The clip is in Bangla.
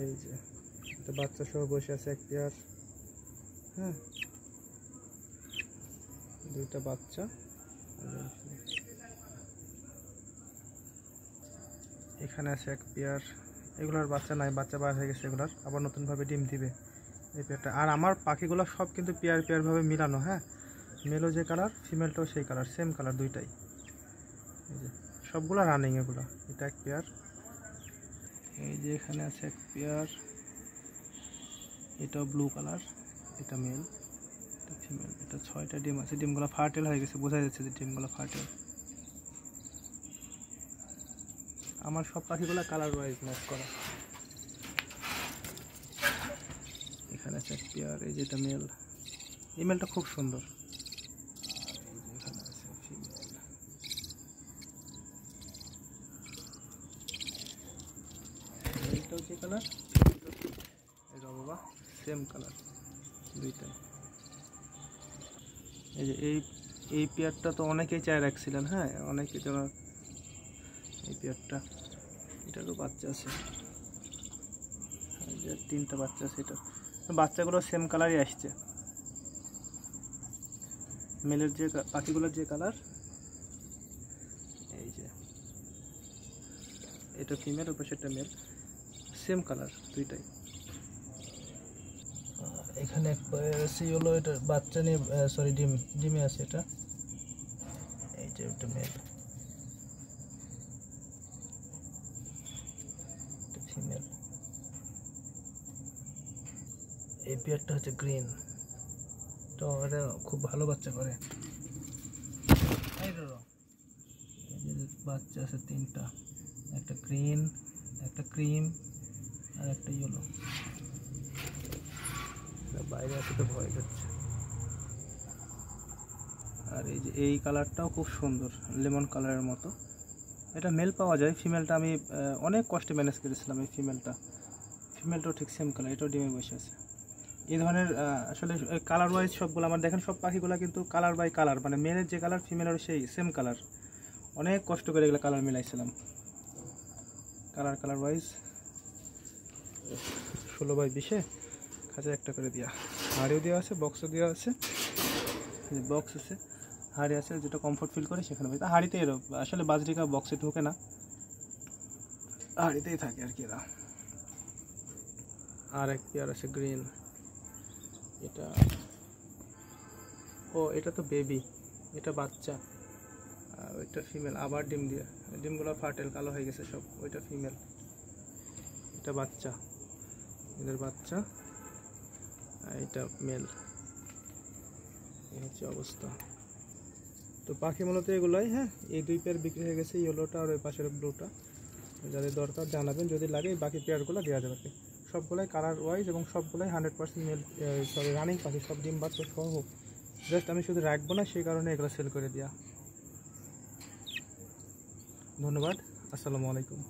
এই যে এটা বাচ্চা সহ বসে আছে এক পেয়ার। হ্যাঁ, দুইটা বাচ্চা। এখানে আছে এক পেয়ার। এগুলোর বাচ্চা নাই, বাচ্চা বার হয়ে গেছে, এগুলার আবার নতুনভাবে ডিম দিবে এই পেয়ারটা। আর আমার পাখিগুলো সব কিন্তু পেয়ারভাবে মিলানো। হ্যাঁ, মেলও যে কালার, ফিমেলটাও সেই কালার, সেম কালার দুইটাই। এই যে সবগুলো রানিং এগুলো। এটা এক পেয়ার। এই যে এখানে আছে এক পেয়ার, এটাও ব্লু কালার, এটা মেল, এটা ফিমেল। এটা 6টা ডিম আছে, ডিমগুলো ফার্টেল হয়ে গেছে, বোঝা যাচ্ছে যে ডিমগুলো ফার্টেল। আমার সব পাখিগুলো কালার ওয়াইজ ম্যাচ করা। এখানে আছে এক পেয়ার, এই যেটা মেল, এই মেলটা খুব সুন্দর। এই যে এখানে আছে ফিমেল। এইটাও যে কালার, এটা বাবা সেম কালার দুইটাই। এই যে এই পেয়ারটা তো অনেকেই চায় রাখছিলেন। হ্যাঁ, অনেকে যারা এই পেয়ারটা, এটারও বাচ্চা আছে। এই যে 3টা বাচ্চা আছে। এটা বাচ্চাগুলো সেম কালারই আসছে। মেলের যে পাখিগুলোর যে কালার, এই যে এটা ফিমেল, ওর পাশে একটা মেল, সেম কালার দুইটাই। এখানে এক পেয়ার আছে হলো, এটা বাচ্চা নিয়ে, সরি ডিমে আছে এটা। এই যে এটা মেল, এটা ফিমেল। এই পেয়ারটা হচ্ছে গ্রিন, তো এটা খুব ভালো বাচ্চা করে। এই যে বাচ্চা আছে 3টা, একটা গ্রিন, একটা ক্রিম, আর একটা ইয়েলো। বাইরে আছে তো ভয় যাচ্ছে। আর এই যে এই কালারটাও খুব সুন্দর, লেমন কালারের মতো। এটা মেল পাওয়া যায়, ফিমেলটা আমি অনেক কষ্টে ম্যানেজ করেছিলাম। এই ফিমেলটাও ঠিক সেম কালার, এটাও ডিমে বসে আছে। এই ধরনের আসলে কালার ওয়াইজ সবগুলো আমার দেখেন, সব পাখিগুলো কিন্তু কালার বাই কালার, মানে মেলের যে কালার ফিমেলের সেই সেম কালার। অনেক কষ্ট করে এগুলো কালার মিলাইছিলাম, কালার ওয়াইজ। 16x20 খাঁচা একটা করে দেওয়া, হাড়িও দেওয়া আছে, বক্সও দেওয়া আছে। বক্স আছে, হাড়ি আছে, যেটা কমফোর্ট ফিল করে সেখানে। হাড়িতে এরকম আসলে বাজরিকা বক্সে ঢোকে না, হাড়িতেই থাকে আর কি এরা। আর এক পেয়ার আছে গ্রিন, এটা এটা তো বেবি, এটা বাচ্চা। আর ওইটা ফিমেল, আবার ডিম দিয়ে, ডিমগুলো ফার্টেল কালো হয়ে গেছে সব। ওইটা ফিমেল, এটা বাচ্চা, এদের বাচ্চা। আর এটা মেল। এই হচ্ছে অবস্থা। তো পাখি মূলত এগুলাই। হ্যাঁ, এই 2 পেয়ার বিক্রি হয়ে গেছে, ইয়েলোটা আর ওই পাশের ব্লুটা। যাদের দরকার জানাবেন, যদি লাগে বাকি পেয়ারগুলো দেওয়া যাবে। সবগুলাই কালার ওয়াইজ এবং সবগুলাই 100% মেল, সরি রানিং পাখি, সব ডিম বাচ্চা সহ। জাস্ট আমি শুধু রাখবো না, সেই কারণে এগুলো সেল করে দেওয়া। ধন্যবাদ, আসসালামু আলাইকুম।